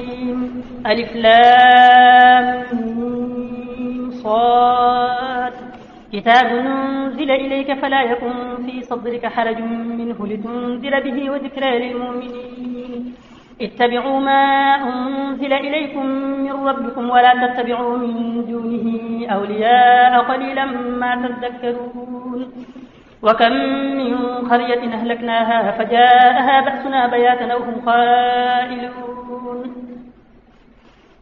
الرجيم ألف لام ميم صاد كتاب أنزل إليك فلا يكن في صدرك حرج منه لتنذر به وذكرى للمؤمنين اتبعوا ما أنزل إليكم من ربكم ولا تتبعوا من دونه أولياء قليلا ما تذكرون وكم من قرية أهلكناها فجاءها بأسنا بياتا أو هم قائلون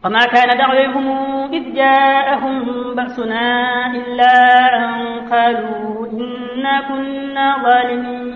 وما كان دعوهم إذ جاءهم بأسنا إلا أن قالوا إنا كنا ظالمين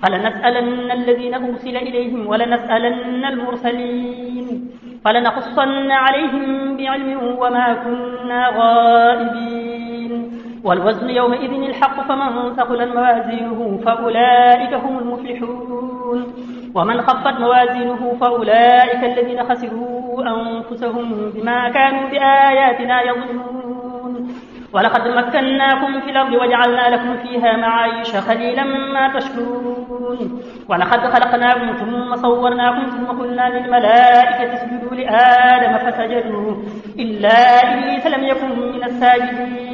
فلنسألن الذين أرسل إليهم ولنسألن المرسلين فلنقصن عليهم بعلم وما كنا غائبين والوزن يومئذ الحق فمن ثقلت موازينه فأولئك هم المفلحون ومن خفت موازينه فأولئك الذين خسروا أنفسهم بما كانوا بآياتنا يظلمون ولقد مكناكم في الأرض وجعلنا لكم فيها معايش قليلا ما تشكرون ولقد خلقناكم ثم صورناكم ثم قلنا للملائكة اسجدوا لآدم فسجدوا إلا إبليس لم يكن من الساجدين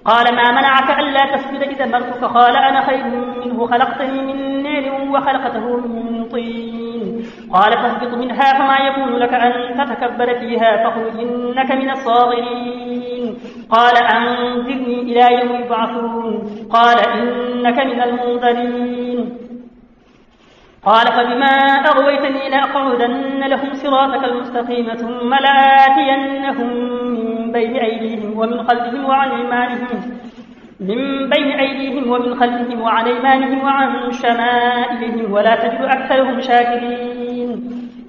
قال ما منعك ألا تسجد إذا أمرتك قال أنا خير منه خلقتني من نار وخلقته من طين قال فاهبط منها فما يكون لك أن تتكبر فيها فاخرج إنك من الصاغرين قال أنذرني إلى يوم يبعثون قال إنك من المنذرين قال فبما أغويتني لأقعدن لهم صراطك المستقيم ثم لآتينهم من بين أيديهم ومن خلفهم وعن أيمانهم وعن شمائلهم ولا تجد أكثرهم شاكرين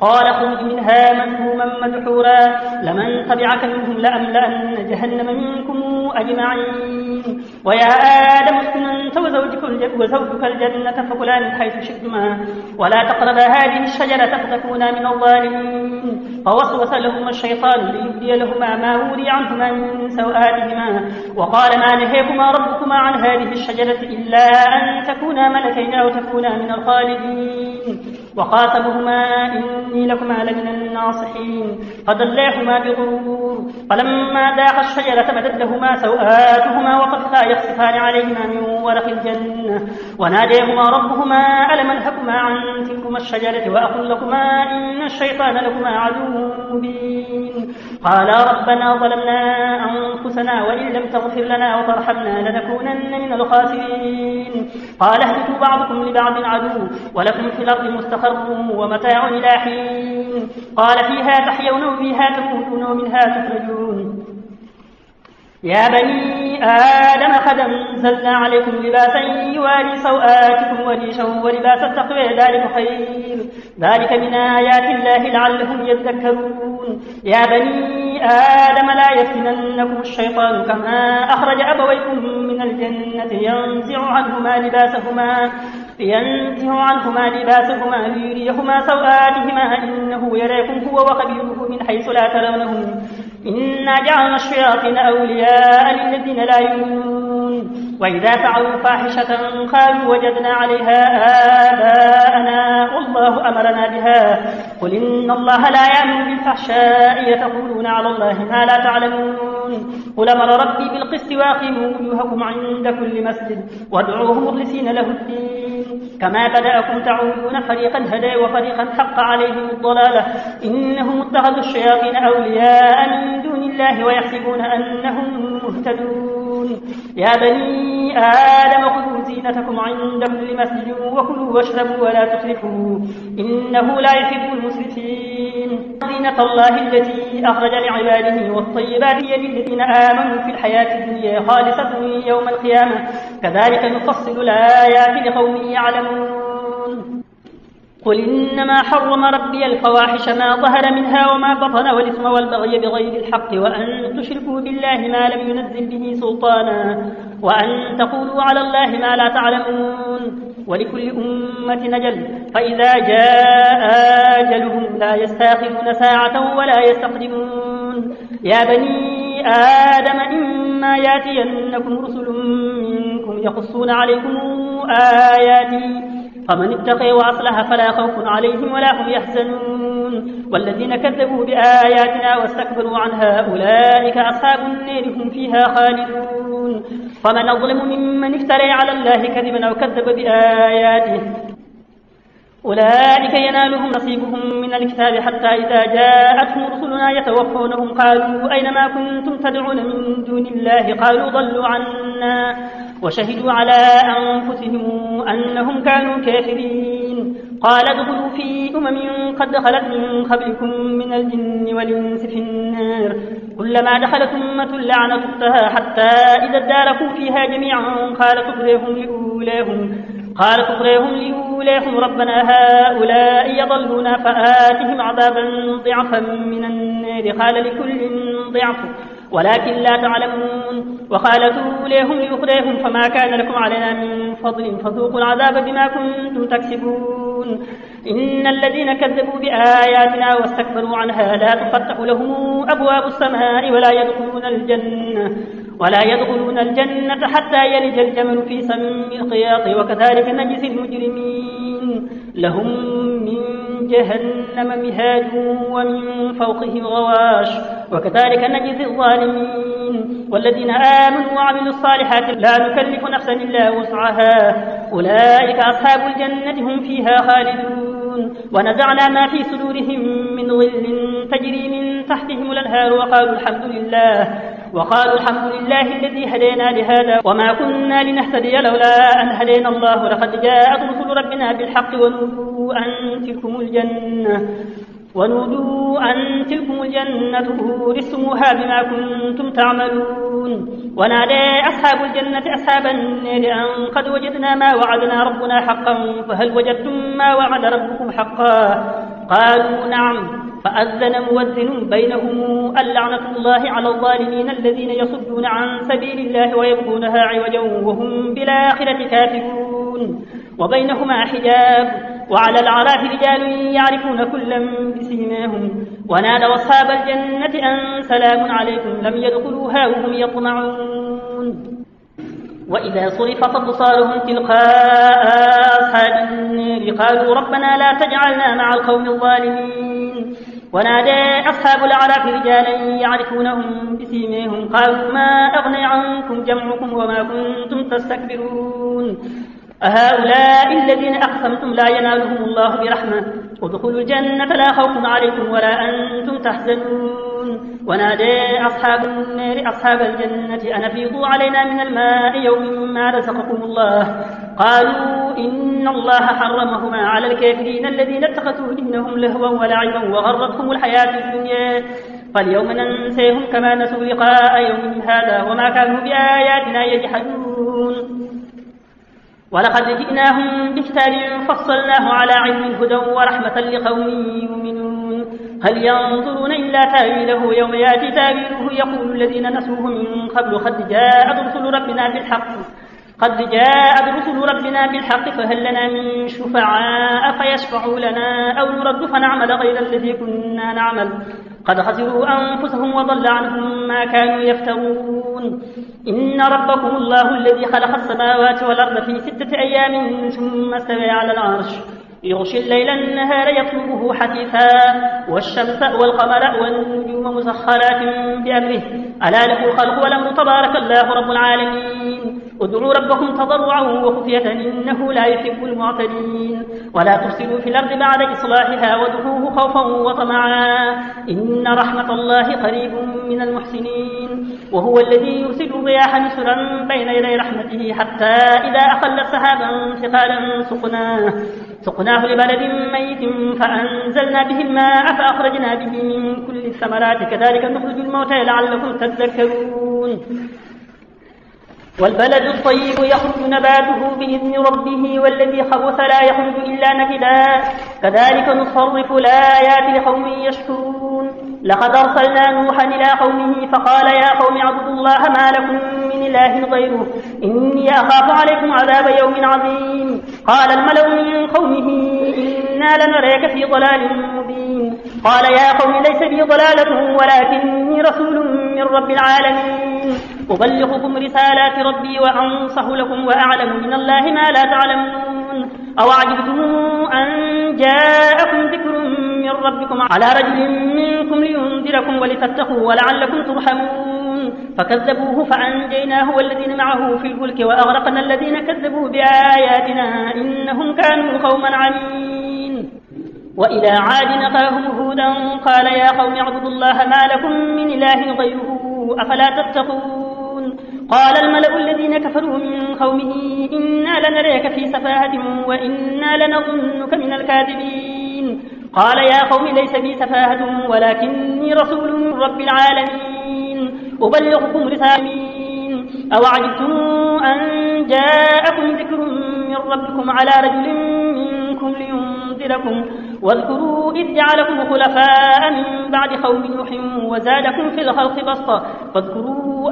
قال اخرج منها مذموما مدحورا لمن تبعك منهم لأملأن جهنم منكم أجمعين ويا آدم اسكن أنت وزوجك الجنة فكلا من حيث شئتما ولا تقربا هذه الشجرة فتكونا من الظالمين فوسوس لهما الشيطان ليبدي لهما ما وري عنهما من سوآتهما وقال ما نهيكما ربكما عن هذه الشجرة إلا أن تكونا ملكين أو تكونا من الخالدين وقاسمهما إني لكما لمن الناصحين فدلاهما بغرور فلما ذاقا الشجرة بدت لهما سوآتهما وطفقا يخصفان عليهما من ورق الجنة وناديهما ربهما ألم أنهكما عن تلكما الشجرة وأقل لكما إن الشيطان لكما عدو مبين قالا ربنا ظلمنا أنفسنا وإن لم تغفر لنا وترحمنا لنكونن من الخاسرين قال اهبطوا بعضكم لبعض عدو ولكم في الأرض مستقر ومتاع إلى حين قال فيها تحيون وفيها تموتون ومنها تخرجون يا بني آدم قد أنزلنا عليكم لباسا يواري سوآتكم وريشا ولباس التقوى ذلك خير ذلك من آيات الله لعلهم يذكرون يا بني آدم لا يفتننكم الشيطان كما أخرج أبويكم من الجنة ينزع عنهما لباسهما ليريهما سوآتهما إنه يراكم هو وقبيله من حيث لا ترونهم إنا جعلنا الشياطين أولياء للذين لا يؤمنون وإذا فعلوا فاحشة قالوا وجدنا عليها آباءنا والله أمرنا بها قل إن الله لا يأمر بالفحشاء يتقولون على الله ما لا تعلمون قل أمر ربي بالقسط وأقيموا وجوهكم عند كل مسجد وادعوه مخلصين له الدين كما بدأكم تعودون فريقا هدى وفريقا حق عليهم الضلالة إنهم اتخذوا الشياطين أولياء من دون الله ويحسبون أنهم مهتدون يا بني آدم خذوا زينتكم عند كل مسجد وكلوا واشربوا ولا تسرفوا إنه لا يحب المسرفين زينة الله التي أخرج لعباده والطيبات هي للذين آمنوا في الحياة الدنيا خالصة يوم القيامة كذلك نفصل الآيات لقوم يعلمون قل إنما حرم ربي الفواحش ما ظهر منها وما بطن والإثم والبغي بغير الحق وأن تشركوا بالله ما لم ينزل به سلطانا وأن تقولوا على الله ما لا تعلمون ولكل أمة أجل فإذا جاء أجلهم لا يستأخرون ساعة ولا يستقدمون يا بني آدم إما يأتينكم رسل منكم يقصون عليكم آياتي فمن اتقي وأصلح فلا خوف عليهم ولا هم يحزنون والذين كذبوا بآياتنا واستكبروا عنها أولئك أصحاب النار هم فيها خالدون فمن أظلم ممن افترى على الله كذبا أو كذب بآياته أولئك ينالهم نصيبهم من الكتاب حتى إذا جاءتهم رسلنا يتوفونهم قالوا أين ما كنتم تدعون من دون الله قالوا ضلوا عنا وشهدوا على أنفسهم أنهم كانوا كافرين قال ادخلوا في قد خلت من قبلكم من الجن والإنس في النار كلما دخلت أمة لعنت أختها حتى إذا اداركوا فيها جميعا قالت أخريهم لأولاهم ربنا هؤلاء يضلون فآتهم عذابا ضعفا من النار قال لكل ضعف ولكن لا تعلمون وقالت أولاهم لأخريهم فما كان لكم علينا من فضل فذوقوا العذاب بما كنتم تكسبون إن الذين كذبوا بآياتنا واستكبروا عنها لا تفتح لهم أبواب السماء ولا يدخلون الجنة حتى يلج الجمل في سم الخياط وكذلك نجزي المجرمين لهم من جهنم مهاد ومن فوقهم غواش وكذلك نجزي الظالمين والذين آمنوا وعملوا الصالحات لا نكلف نفسا إلا وسعها أولئك أصحاب الجنة هم فيها خالدون ونزعنا ما في صدورهم من غل تجري من تحتهم الأنهار وقالوا الحمد لله الذي هدينا لهذا وما كنا لنهتدي لولا أن هدينا الله لقد جاءت رسل ربنا بالحق ونودوا أن تلكم الجنة أورثتموها بما كنتم تعملون ونادى أصحاب الجنة أصحاب النار أن قد وجدنا ما وعدنا ربنا حقا فهل وجدتم ما وعد ربكم حقا قالوا نعم فأذن مؤذن بينهم اللعنة الله على الظالمين الذين يصدون عن سبيل الله ويبغونها عوجا وهم بالآخرة كافرون وبينهما حجاب وعلى الأعراف رجال يعرفون كلا بسيماهم ونادوا أصحاب الجنة أن سلام عليكم لم يدخلوها وهم يطمعون وإذا صرفت أبصارهم تلقاء أصحاب النار قالوا ربنا لا تجعلنا مع القوم الظالمين ونادى أصحاب الأعراف رجالا يعرفونهم بسيماهم قالوا ما أغنى عنكم جمعكم وما كنتم تستكبرون أهؤلاء الذين أقسمتم لا ينالهم الله برحمة ادخلوا الجنة لا خوف عليكم ولا أنتم تحزنون ونادى أصحاب النار أصحاب الجنة أن أفيضوا علينا من الماء يوم ما رزقكم الله قالوا إن الله حرمهما على الكافرين الذين اتخذوا دينهم لهوا ولعبا وغرتهم الحياة الدنيا فاليوم ننسيهم كما نسوا لقاء يومهم هذا وما كانوا بآياتنا يجحدون ولقد جئناهم بكتاب فصلناه على علم هدى ورحمة لقوم يؤمنون هل ينظرون إلا تأويله يوم يأتي تأويله يقول الذين نسوه من قبل قد جاءت رسل ربنا بالحق فهل لنا من شفعاء فيشفعوا لنا أو نرد فنعمل غير الذي كنا نعمل قد خسروا أنفسهم وضل عنهم ما كانوا يفترون إن ربكم الله الذي خلق السماوات والأرض في 6 أيام ثم استوى على العرش يغشي الليل النهار يطلبه حثيثا والشمس والقمر والنجوم مسخرات بأمره ألا له الخلق والأمر تبارك الله رب العالمين ادعوا ربكم تضرعا وخفية إنه لا يحب المعتدين ولا تفسدوا في الأرض بعد إصلاحها وادعوه خوفا وطمعا إن رحمة الله قريب من المحسنين وهو الذي يرسل الرياح نشرا بين يدي رحمته حتى إذا أقلت سحابا ثقالا سقناه لبلد ميت فأنزلنا به الماء فأخرجنا به من كل الثمرات كذلك نخرج الموتى لعلكم تذكرون والبلد الطيب يخرج نباته بإذن ربه والذي خبث لا يخرج إلا نكدا كذلك نصرف الآيات لقوم يشكرون لقد أرسلنا نوحا إلى قومه فقال يا قوم اعبدوا الله ما لكم من إله غيره إني أخاف عليكم عذاب يوم عظيم قال الملأ من قومه إنا لنراك في ضلال مبين قال يا قوم ليس بي ضلالة ولكني رسول من رب العالمين أبلغكم رسالات ربي وأنصح لكم وأعلم من الله ما لا تعلمون أو عجبتم أن جاءكم ذكر من ربكم على رجل منكم لينذركم ولتتقوا ولعلكم ترحمون فكذبوه فأنجيناه والذين معه في الفلك وأغرقنا الذين كذبوا بآياتنا إنهم كانوا قوما عمين. وإلى عاد أخاهم هودا قال يا قوم اعبدوا الله ما لكم من إله غيره أفلا تتقون. قال الملأ الذين كفروا من قومه إنا لنريك في سفاهة وإنا لنظنك من الكاذبين. قال يا قوم ليس بي سفاهة ولكني رسول من رب العالمين أبلغكم رسالة. أو عجبتم أن جاءكم ذكر من ربكم على رجل منكم لينذركم واذكروا إذ جعلكم خلفاء من بعد قوم نوح وزادكم في الخلق بسطة فاذكروا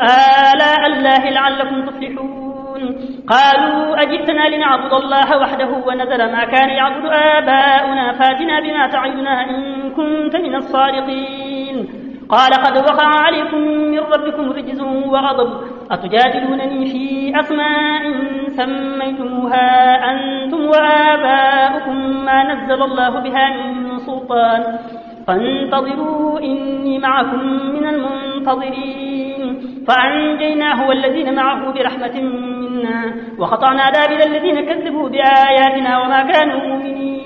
آلاء الله لعلكم تفلحون. قالوا أجئتنا لنعبد الله وحده ونذر ما كان يعبد آباؤنا فاتنا بما تعدنا إن كنت من الصادقين. قال قد وقع عليكم من ربكم رجز وغضب أتجادلونني في أسماء سميتموها أنتم وآباؤكم ما نزل الله بها من سلطان فانتظروا إني معكم من المنتظرين. فأنجيناه والذين معه برحمة منا وقطعنا دابر الذين كذبوا بآياتنا وما كانوا مؤمنين.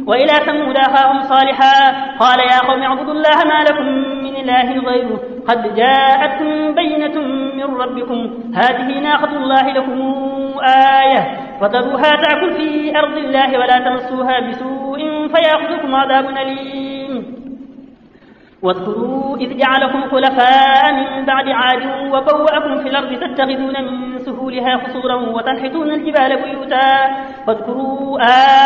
وإلى ثمود أخاهم صالحا قال يا قوم اعبدوا الله ما لكم من إله غيره قد جاءتكم بينة من ربكم هذه ناقة الله لكم آية فذروها تأكل في أرض الله ولا تمسوها بسوء فيأخذكم عذاب أليم. واذكروا إذ جعلكم خلفاء من بعد عاد وبوأكم في الأرض تتخذون من سهولها قصورا وتنحتون الجبال بيوتا فاذكروا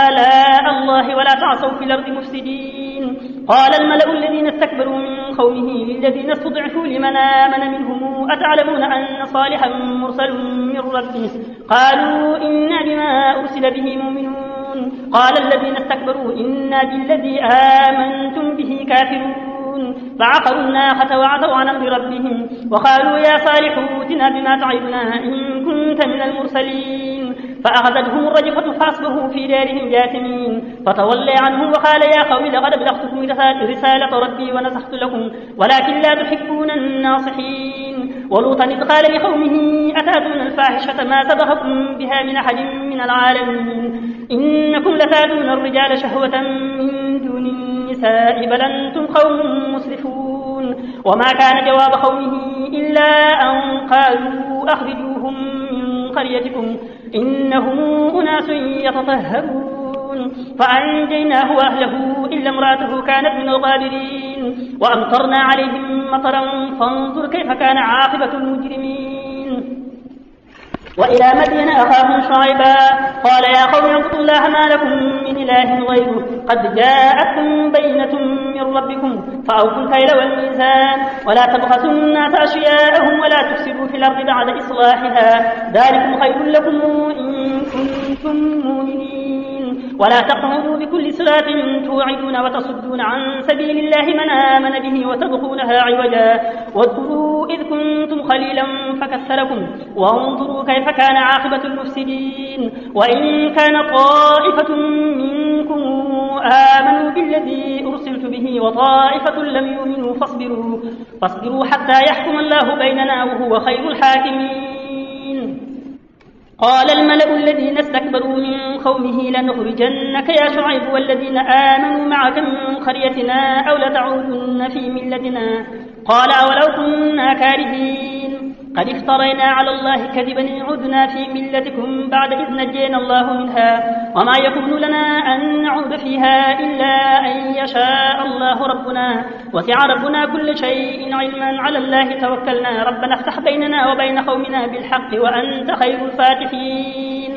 آلاء الله ولا تعصوا في الأرض مفسدين. قال الملأ الذين استكبروا من قومه للذين استضعفوا لمن آمن منهم أتعلمون أن صالحا مرسل من ربه قالوا إنا بما أرسل به مؤمنون. قال الذين استكبروا إنا بالذي آمنتم به كافرون. فعقروا الناقة وعتوا عن أمر ربهم وقالوا يا صالح ائتنا بما تعدنا إن كنت من المرسلين. فأخذتهم الرجفة فأصبحوا في دارهم جاثمين فتولى عنهم وقال يا قوم لقد أبلغتكم رسالة ربي ونصحت لكم ولكن لا تحبون الناصحين. ولوطا إذ قال لقومه أتأتون الفاحشة ما سبقكم بها من أحد من العالمين إنكم لتأتون الرجال شهوة من دون النساء بل أنتم قوم مسرفون. وما كان جواب قومه إلا أن قالوا أخرجوهم من قريتكم إنهم أناس يتطهرون. فأنجيناه وأهله إلا امرأته كانت من الغابرين وأمطرنا عليهم مطرا فانظر كيف كان عاقبة المجرمين. وإلى مدين أخاهم شعيبا قال يا قوم اعبدوا الله ما لكم من إله غيره قد جاءتكم بينة من ربكم فأوفوا الكيل والميزان ولا تبخسوا الناس أشياءهم ولا تفسدوا في الأرض بعد إصلاحها ذلكم خير لكم إن كنتم مؤمنين. ولا تقعدوا بكل صراط توعدون وتصدون عن سبيل الله من آمن به وتبغونها عوجا واذكروا إذ كنتم قليلا فكثركم وانظروا كيف كان عاقبة المفسدين. وإن كان طائفة منكم آمنوا بالذي أرسلت به وطائفة لم يؤمنوا فاصبروا حتى يحكم الله بيننا وهو خير الحاكمين. قال الملأ الذين استكبروا من قومه لنخرجنك يا شعيب والذين آمنوا معك من قريتنا أو لتعودن في ملتنا قال أولو كنا كارهين قد افترينا على الله كذبا إن عدنا في ملتكم بعد إذ نجينا الله منها وما يكون لنا أن نعود فيها إلا أن يشاء الله ربنا وسع ربنا كل شيء علما على الله توكلنا ربنا افتح بيننا وبين قومنا بالحق وأنت خير الفاتحين.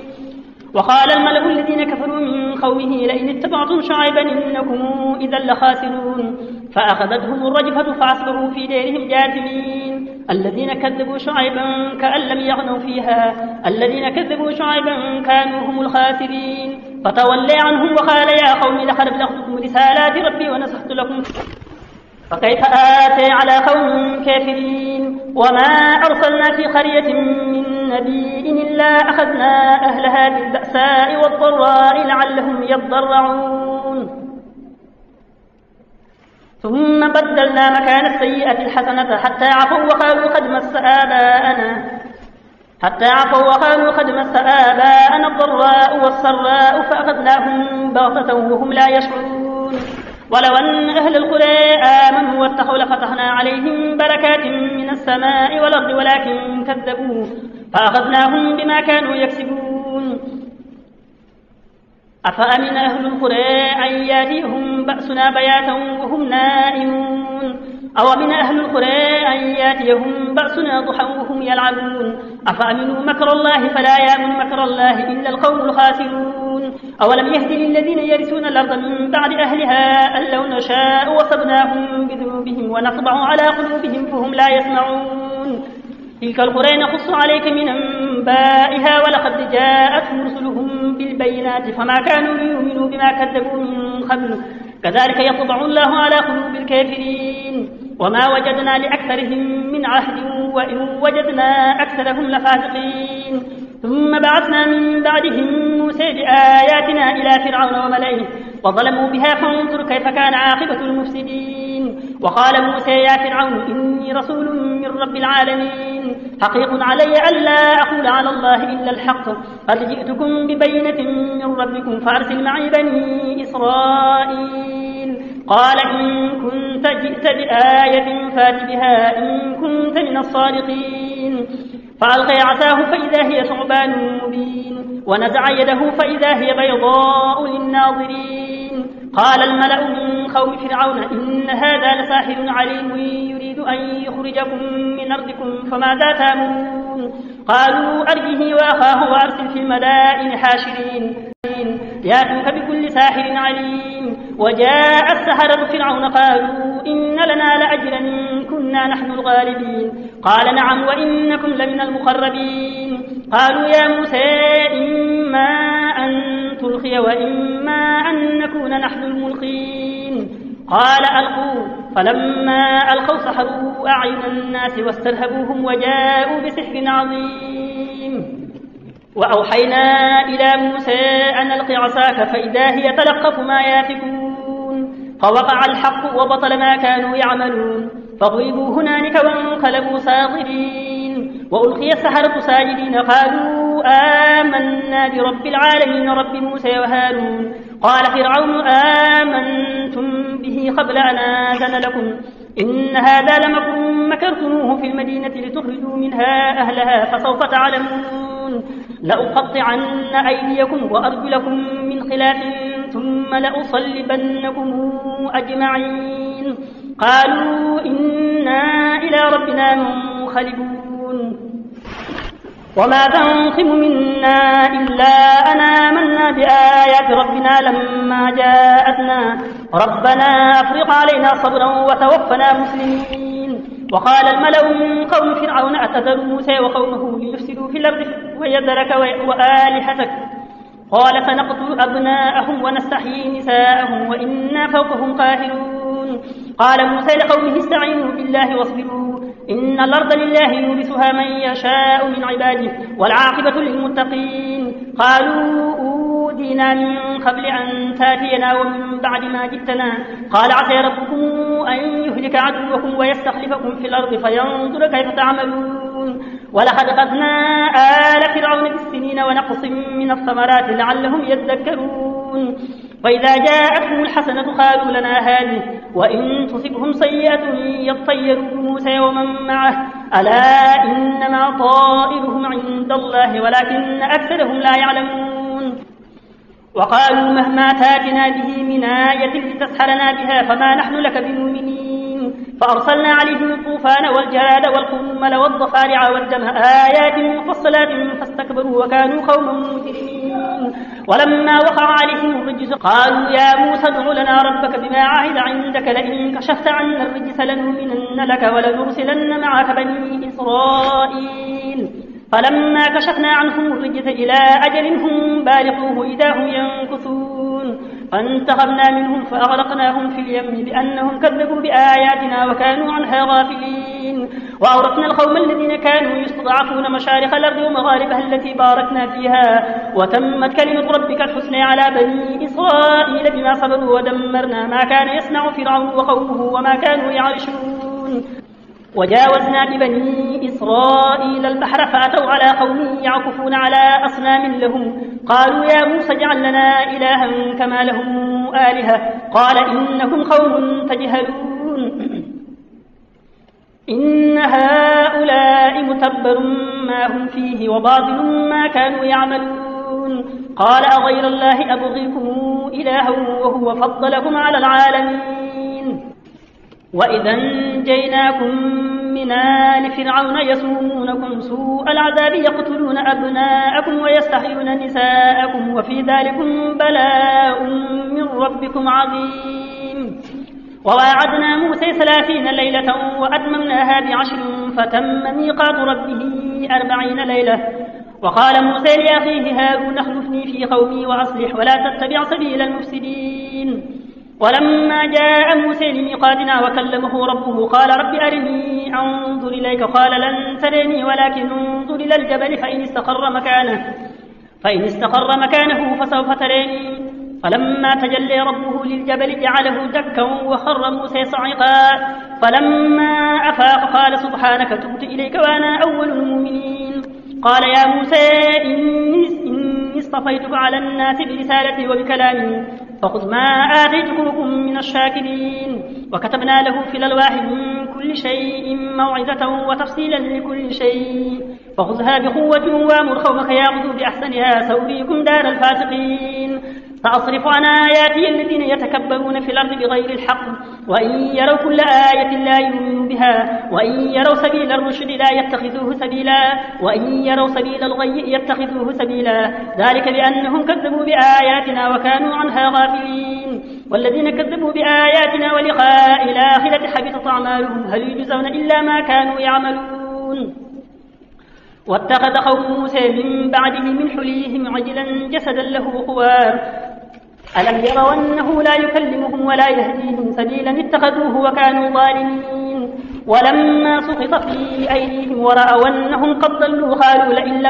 وقال الملأ الذين كفروا من قومه لئن اتبعتم شعيبا إنكم إذا لخاسرون. فأخذتهم الرجفة فأصبحوا في دارهم جاثمين. الذين كذبوا شعيبا كأن لم يغنوا فيها الذين كذبوا شعيبا كانوا هم الخاسرين. فتولى عنهم وقال يا قوم لقد أبلغتكم رسالات ربي ونصحت لكم فكيف آتي على قوم كافرين. وما أرسلنا في قرية من نبي إلا أخذنا أهلها بالبأساء والضراء لعلهم يضرعون ثم بدلنا مكان السيئة الحسنة حتى عفوا وقالوا قد مس آباءنا الضراء والسراء فأخذناهم بغتة وهم لا يشعرون ولو أن أهل القرى آمنوا واتقوا لفتحنا عليهم بركات من السماء والأرض ولكن كذبوا فأخذناهم بما كانوا يكسبون أفأمن أهل القرى أن يأتيهم بأسنا بياتا وهم نائمون أو من أهل القرى أن يأتيهم بأسنا ضحى وهم يلعبون أفأمنوا مكر الله فلا يأمن مكر الله إلا القوم الخاسرون أولم يهد للذين يرثون الأرض من بعد أهلها أن لو نشاء وصبناهم بذنوبهم ونطبع على قلوبهم فهم لا يسمعون تلك القرى نقص عليك من أنبائها ولقد جاءتهم رسلهم بالبينات فما كانوا ليؤمنوا بما كذبوا من قبل كذلك يطبع الله على قلوب الكافرين وما وجدنا لأكثرهم من عهد وإن وجدنا أكثرهم لفاسقين ثم بعثنا من بعدهم موسى بآياتنا إلى فرعون وملئه وظلموا بها فانظر كيف كان عاقبة المفسدين وقال موسى يا فرعون إني رسول من رب العالمين حقيق علي ألا أقول على الله إلا الحق قد جئتكم ببينة من ربكم فأرسل معي بني إسرائيل قال إن كنت جئت بآية فات بها إن كنت من الصادقين فألقي عصاه فإذا هي ثعبان مبين ونزع يده فإذا هي بيضاء للناظرين قال الملأ من قوم فرعون إن هذا لساحر عليم يريد أن يخرجكم من أرضكم فماذا تأمرون قالوا أرجه وأخاه وأرسل في المدائن حاشرين يأتوك بكل ساحر عليم وجاء السحرة فرعون قالوا إن لنا لأجرا إن كنا نحن الغالبين قال نعم وإنكم لمن المقربين قالوا يا موسى إما أن تلقي وإما أن نكون نحن الملقين قال ألقوا فلما ألقوا سحروا أعين الناس واسترهبوهم وجاءوا بسحر عظيم وأوحينا إلى موسى أن ألق عصاك فإذا هي تلقف ما يافكون فوقع الحق وبطل ما كانوا يعملون فضربوا هنالك وانقلبوا صاغرين وألقي السحرة ساجدين قالوا آمنا برب العالمين رب موسى وهارون قال فرعون آمنتم به قبل أن آذن لكم إن هذا لمكر مكرتموه في المدينة لتخرجوا منها أهلها فسوف تعلمون لأقطعن أيديكم وأرجلكم من خلاف ثم لأصلبنكم أجمعين قالوا إنا إلى ربنا منقلبون وما تنقم منا إلا أن آمنا بآيات ربنا لما جاءتنا ربنا أفرغ علينا صبرا وتوفنا مسلمين وقال الملأ من قوم فرعون أتذر موسى وقومه ليفسدوا في الأرض ويذرك وآلهتك قال سنقتل أبناءهم ونستحيي نساءهم وإنا فوقهم قاهرون قال موسى لقومه استعينوا بالله واصبروا إن الأرض لله يورثها من يشاء من عباده والعاقبة للمتقين قالوا أوذينا من قبل أن تاتينا ومن بعد ما جئتنا قال عسى ربكم أن يهلك عدوكم ويستخلفكم في الأرض فينظر كيف تعملون ولقد أخذنا آل فرعون بالسنين ونقص من الثمرات لعلهم يذكرون وإذا جاءتهم الحسنة قالوا لنا هذه وإن تصبهم سيئة يطيروا بموسى ومن معه ألا إنما طائرهم عند الله ولكن أكثرهم لا يعلمون وقالوا مهما تاتنا به من آية لتسحرنا بها فما نحن لك بمؤمنين فأرسلنا عليهم الطوفان والجراد والقمل والضفادع والدم آيات مفصلات فاستكبروا وكانوا قوما مجرمين ولما وقع عليهم الرجس قالوا يا موسى ادع لنا ربك بما عهد عندك لئن كشفت عنا الرجس لنؤمنن لك ولنرسلن معك بني إسرائيل فلما كشفنا عنهم الرجس إلى أجل هم بالغوه إذا هم ينكثون فانتقمنا منهم فأغرقناهم في اليم بأنهم كذبوا بآياتنا وكانوا عنها غافلين وأورثنا القوم الذين كانوا يستضعفون مشارق الأرض ومغاربها التي باركنا فيها وتمت كلمة ربك الحسنى على بني إسرائيل بما صبروا ودمرنا ما كان يصنع فرعون وقومه وما كانوا يعرشون وجاوزنا ببني إسرائيل البحر فأتوا على قوم يعكفون على أصنام لهم قالوا يا موسى اجعل لنا إلها كما لهم آلهة قال إنهم قوم تجهلون إن هؤلاء متبر ما هم فيه وباطل ما كانوا يعملون قال أغير الله أبغيكم إلها وهو فضلكم على العالمين وإذا انجيناكم من آل فرعون يسومونكم سوء العذاب يقتلون أبناءكم ويستحيون نساءكم وفي ذلكم بلاء من ربكم عظيم وواعدنا موسى 30 ليلة وأتممناها ب10 فتم ميقات ربه 40 ليلة وقال موسى لأخيه هارون اخلفني في قومي وأصلح ولا تتبع سبيل المفسدين ولما جاء موسى لميقاتنا وكلمه ربه قال رب أرني أنظر إليك قال لن تريني ولكن انظر إلى الجبل فإن استقر مكانه فسوف تريني فلما تجلى ربه للجبل جعله دكا وخر موسى صعقا فلما أفاق قال سبحانك تبت إليك وأنا أول المؤمنين قال يا موسى إني اصطفيتك على الناس برسالتي وبكلامي فخذ ما آتيتكم من الشاكرين وكتبنا له في الألواح من كل شيء موعظة وتفصيلا لكل شيء فخذها بقوة وأمر قومك يأخذوا بأحسنها سأريكم دار الفاسقين سأصرف عن آياتي الذين يتكبرون في الأرض بغير الحق وإن يروا كل آية لا يؤمنوا بها وإن يروا سبيل الرشد لا يتخذوه سبيلا وإن يروا سبيل الغي يتخذوه سبيلا ذلك بأنهم كذبوا بآياتنا وكانوا عنها غافلين والذين كذبوا بآياتنا ولقاء الآخرة حبطت أعمالهم هل يجزون إلا ما كانوا يعملون واتخذ قوم موسى من بعده من حليهم عجلا جسدا له خوار ألم يروا أنه لا يكلمهم ولا يهديهم سبيلا اتخذوه وكانوا ظالمين ولما سقط في أيديهم ورأوا أنهم قد ضلوا قالوا لئن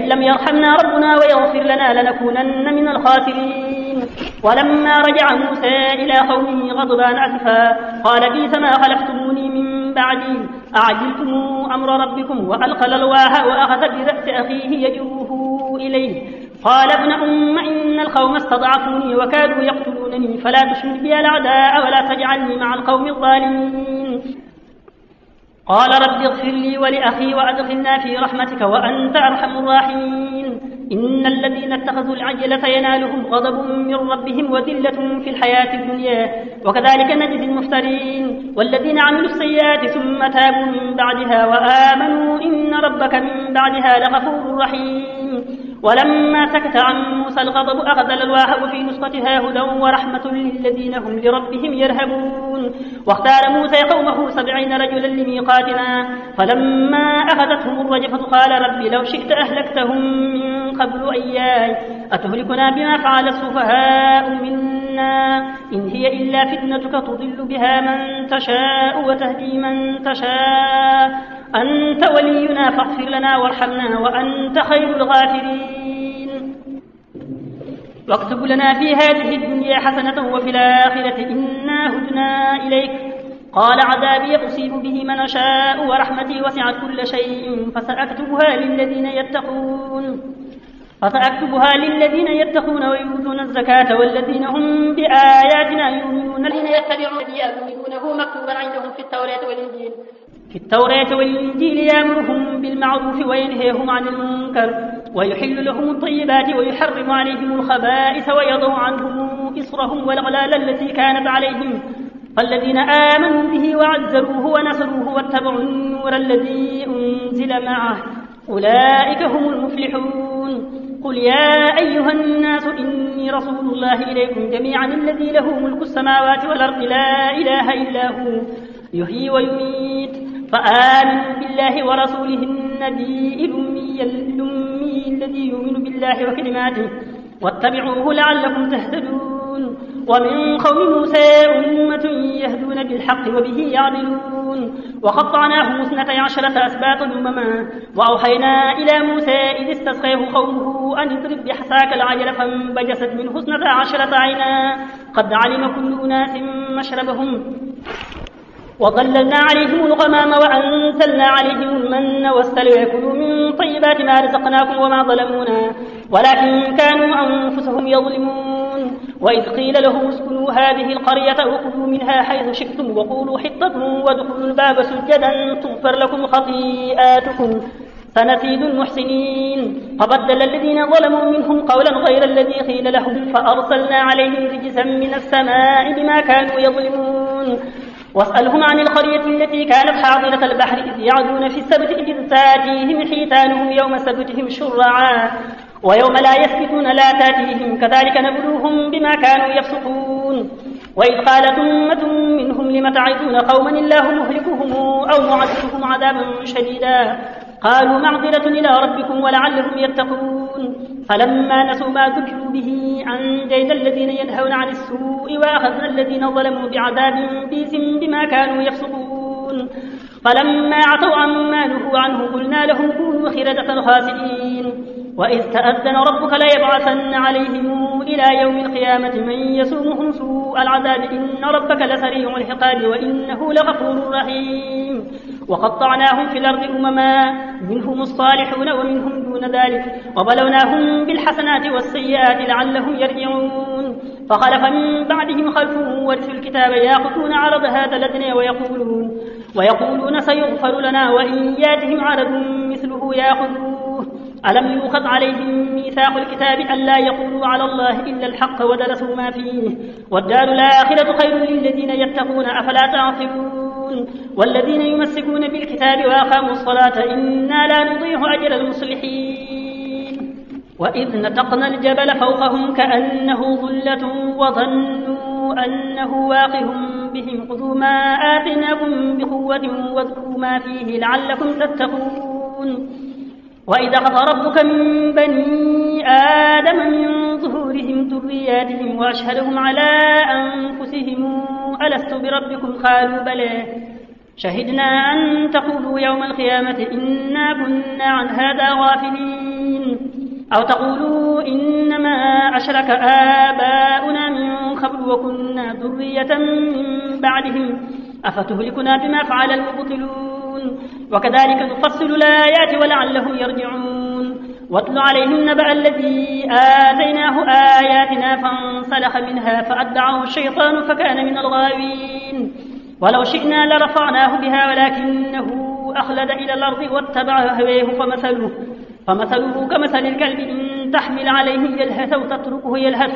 لم يرحمنا ربنا ويغفر لنا لنكونن من الخاسرين ولما رجع موسى إلى قومه غضبان أسفا قال بئس ما خلفتموني من بعدي أعجلتم أمر ربكم وألقى الألواح وأخذ برأس أخيه يجره إليه قال ابن إن القوم استضعفوني وكادوا يقتلونني فلا تشمل بي الأعداء ولا تجعلني مع القوم الظالمين قال رب اغفر لي ولأخي وأدخلنا في رحمتك وأنت أرحم الراحمين إن الذين اتخذوا العجلة ينالهم غضب من ربهم وذلة في الحياة الدنيا وكذلك نجزي المفترين والذين عملوا السيئات ثم تابوا من بعدها وآمنوا إن ربك من بعدها لغفور رحيم ولما سكت عن موسى الغضب أخذ الألواح وفي نسختها هدى ورحمة للذين هم لربهم يرهبون واختار موسى قومه 70 رجلا لميقاتنا فلما أخذتهم الرجفة قال رب لو شئت أهلكتهم من قبل إياي أتهلكنا بما فعل السفهاء منا إن هي إلا فتنتك تضل بها من تشاء وتهدي من تشاء أنت ولينا فاغفر لنا وارحمنا وأنت خير الغافرين واكتب لنا في هذه الدنيا حسنة وفي الآخرة إنا هدنا إليك قال عذابي أصيب به من أشاء ورحمتي وسعت كل شيء فسأكتبها للذين يتقون ويؤتون الزكاة والذين هم بآياتنا يؤمنون الذين يتبعون يؤمنونه مكتوبا عندهم في التوراة والإنجيل يأمرهم بالمعروف وينهيهم عن المنكر ويحل لهم الطيبات ويحرم عليهم الخبائث ويضع عنهم إصرهم والأغلال التي كانت عليهم فالذين آمنوا به وعزروه ونصروه واتبعوا النور الذي أنزل معه أولئك هم المفلحون قل يا أيها الناس إني رسول الله إليكم جميعا الذي له ملك السماوات والأرض لا إله إلا هو يحيي ويميت فآمنوا بالله ورسوله النبي الأمي الذي يؤمن بالله وكلماته واتبعوه لعلكم تهتدون ومن قوم موسى أمة يهدون بالحق وبه يعدلون وقطعناهم 12 أسباط أمما وأوحينا إلى موسى إذ استسقيه قومه أن اضرب بعصاك العجل فانبجست منه 12 عينا قد علم كل أناس مشربهم وظللنا عليهم الغمام وأنزلنا عليهم المن والسلوى كلوا من طيبات ما رزقناكم وما ظلمونا ولكن كانوا أنفسهم يظلمون وإذ قيل لهم اسكنوا هذه القرية وكلوا منها حيث شئتم وقولوا حطة وادخلوا الباب سجدا تغفر لكم خطيئاتكم سنزيد المحسنين فبدل الذين ظلموا منهم قولا غير الذي قيل لهم فأرسلنا عليهم رجزا من السماء بما كانوا يظلمون واسألهم عن القرية التي كانت حاضرة البحر إذ يعدون في السبت إذ تاتيهم حيتانهم يوم سبتهم شرعا ويوم لا يسبتون لا تاتيهم كذلك نبلوهم بما كانوا يفسقون وإذ قالت أمة منهم لم تعظون قوما الله مهلكهم أو معذبهم عذابا شديدا قالوا معذرة إلى ربكم ولعلهم يتقون فلما نسوا ما ذكروا به أنجينا الذين ينهون عن السوء وأخذنا الذين ظلموا بعذاب بئس بما كانوا يفسقون فلما عتوا عما نهوا عنه قلنا لهم كونوا قردة خاسئين وإذ تأذن ربك ليبعثن عليهم إلى يوم القيامة من يسومهم سوء العذاب إن ربك لسريع العقاب وإنه لغفور رحيم وقطعناهم في الأرض أمما منهم الصالحون ومنهم دون ذلك وبلوناهم بالحسنات والسيئات لعلهم يرجعون فخلف من بعدهم خلف ورثوا الكتاب يأخذون عرض هذا الأدنى ويقولون سيغفر لنا وإن ياتهم عرض مثله يأخذوه ألم يؤخذ عليهم ميثاق الكتاب ألا يقولوا على الله إلا الحق ودرسوا ما فيه والدار الآخرة خير للذين يتقون أفلا تعقلون والذين يمسكون بالكتاب وأقاموا الصلاة إنا لا نضيع أجر المصلحين وإذ نتقنا الجبل فوقهم كأنه ظلة وظنوا أنه واقع بهم خذوا ما آتيناكم بقوة واذكروا ما فيه لعلكم تتقون وإذا أخذ ربك من بني آدم من ظهورهم ذرياتهم وأشهدهم على أنفسهم ألست بربكم قالوا بلى شهدنا أن تقولوا يوم القيامة إنا كنا عن هذا غافلين أو تقولوا إنما أشرك آباؤنا من قبل وكنا ذرية من بعدهم أفتهلكنا بما فعل المبطلون وكذلك نفصل الآيات ولعلهم يرجعون واتل عليهم نبأ الذي آتيناه آياتنا فانسلخ منها فأتبعه الشيطان فكان من الغاوين ولو شئنا لرفعناه بها ولكنه أخلد إلى الأرض واتبع هواه فمثله كمثل الكلب إن تحمل عليه يلهث أو تتركه يلهث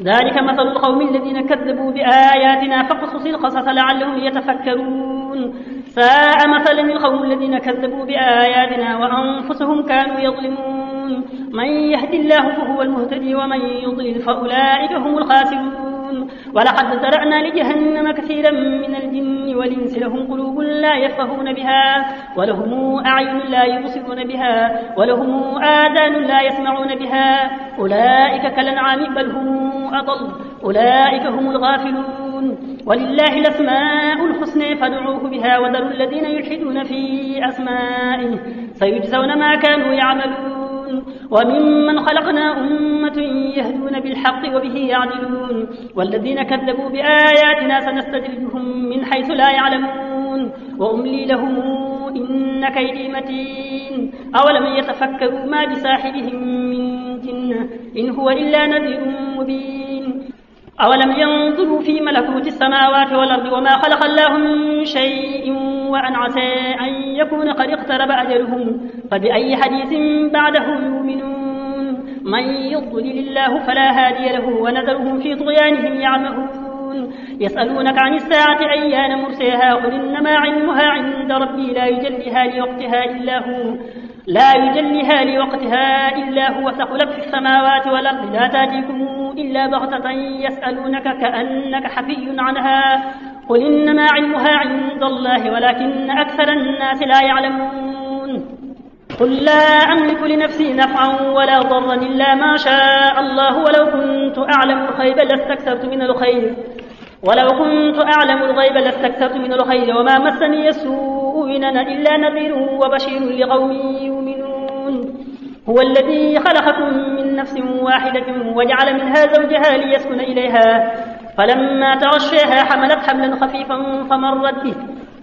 ذلك مثل القوم الذين كذبوا بآياتنا فاقصص القصص لعلهم يتفكرون ساء مثلا القوم الذين كذبوا بآياتنا وأنفسهم كانوا يظلمون من يهد الله فهو المهتدي ومن يضلل فأولئك هم الخاسرون ولقد ذرأنا لجهنم كثيرا من الجن والإنس لهم قلوب لا يفقهون بها ولهم أعين لا يبصرون بها ولهم آذان لا يسمعون بها أولئك كالأنعام بل هم أضل أولئك هم الغافلون ولله الأسماء الحسنى فادعوه بها وذروا الذين يلحدون في أسمائه سيجزون ما كانوا يعملون وممن خلقنا أمة يهدون بالحق وبه يعدلون والذين كذبوا بآياتنا سنستدرجهم من حيث لا يعلمون وأملي لهم إن كيدي متين أولم يتفكروا ما بصاحبهم من جنة إن هو إلا نذير مبين أولم ينظروا في ملكوت السماوات والأرض وما خلق الله من شيء وأن عسى أن يكون قد اقترب أجلهم فبأي حديث بعده يؤمنون من يضلل الله فلا هادي له ونذرهم في طغيانهم يعمهون يسألونك عن الساعة أيان مرساها قل إنما علمها عند ربي لا يجليها لوقتها إلا هو ثقلت في السماوات والأرض لا تأتيكم إلا بغتة يسألونك كأنك حفي عنها قل إنما علمها عند الله ولكن أكثر الناس لا يعلمون قل لا أملك لنفسي نفعا ولا ضرا إلا ما شاء الله ولو كنت أعلم الغيب لاستكثرت من الخير ولو كنت أعلم الغيب لاستكثرت من الخير وما مسني السوء إن أنا إلا نذير وبشير لقوم يؤمنون هو الذي خلقكم من نفس واحدة وجعل منها زوجها ليسكن إليها فلما تغشاها حملت حملا خفيفا فمرت به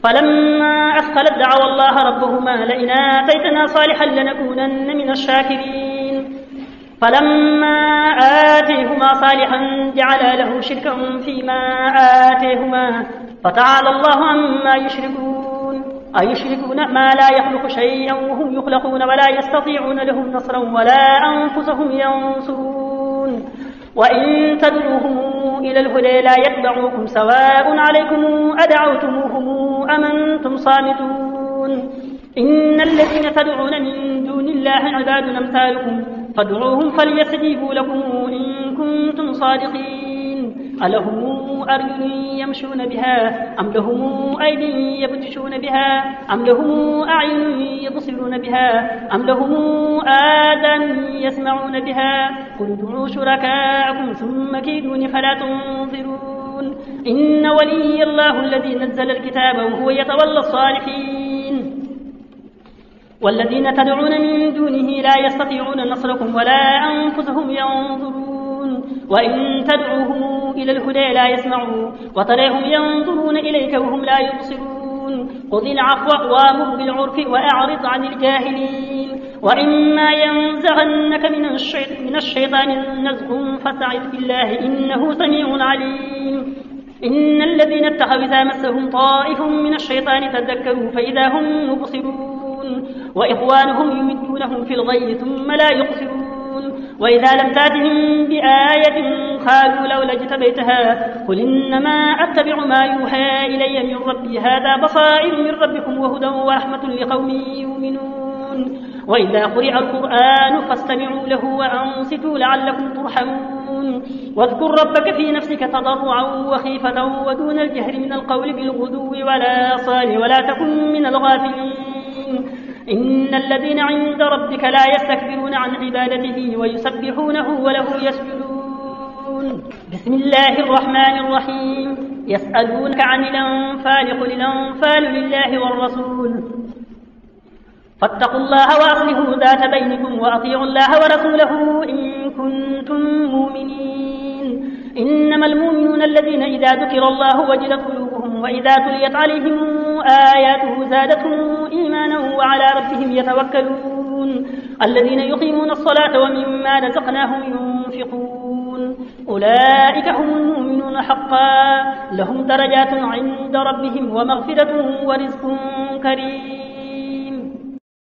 فلما أثقلت دعوا الله ربهما لئن آتيتنا صالحا لنكونن من الشاكرين فلما آتيهما صالحا جعلا له شركا فيما آتيهما فتعالى الله عما يشركون أيشركون ما لا يخلق شيئا وهم يخلقون ولا يستطيعون لهم نصرا ولا أنفسهم ينصرون وإن تدعوهم إلى الهدى لا يتبعوكم سواء عليكم أدعوتموهم أم أنتم صامتون إن الذين تدعون من دون الله عباد أمثالكم فادعوهم فليستجيبوا لكم إن كنتم صادقين ألهم أرجل يمشون بها أم لهم أيدي يبطشون بها أم لهم أعين يبصرون بها أم لهم آذان يسمعون بها قل ادعوا شركاءكم ثم كيدون فلا تنظرون إن ولي الله الذي نزل الكتاب وهو يتولى الصالحين والذين تدعون من دونه لا يستطيعون نصركم ولا أنفسهم ينظرون وإن تدعوهم إلى الهدى لا يسمعوا وتراهم ينظرون إليك وهم لا يبصرون خذ العفو وامر بالعرف وأعرض عن الجاهلين وإما ينزغنك من الشيطان نزغ فاستعذ بالله إنه سميع عليم إن الذين اتخذوا إذا مسهم طائف من الشيطان تذكروا فإذا هم مبصرون وإخوانهم يمدونهم في الغي ثم لا يقصرون وإذا لم تأتهم بآية قالوا لولا اجتبيتها قل إنما أتبع ما يوحى إلي من ربي هذا بصائر من ربكم وهدى ورحمة لقوم يؤمنون وإذا قرئ القرآن فاستمعوا له وأنصتوا لعلكم ترحمون واذكر ربك في نفسك تضرعا وخيفة ودون الجهر من القول بالغدو ولا صال ولا تكن من الغافلين إن الذين عند ربك لا يستكبرون عن عبادته ويسبحونه وله يسجدون بسم الله الرحمن الرحيم يسألونك عن الأنفال قل الأنفال لله والرسول فاتقوا الله وأصلحوا ذات بينكم وأطيعوا الله ورسوله إن كنتم مؤمنين إنما المؤمنون الذين إذا ذكر الله وجلت قلوبهم وإذا تليت عليهم آياته زادتهم إيمانا وعلى ربهم يتوكلون الذين يقيمون الصلاة ومما رزقناهم ينفقون أولئك هم المؤمنون حقا لهم درجات عند ربهم ومغفرة ورزق كريم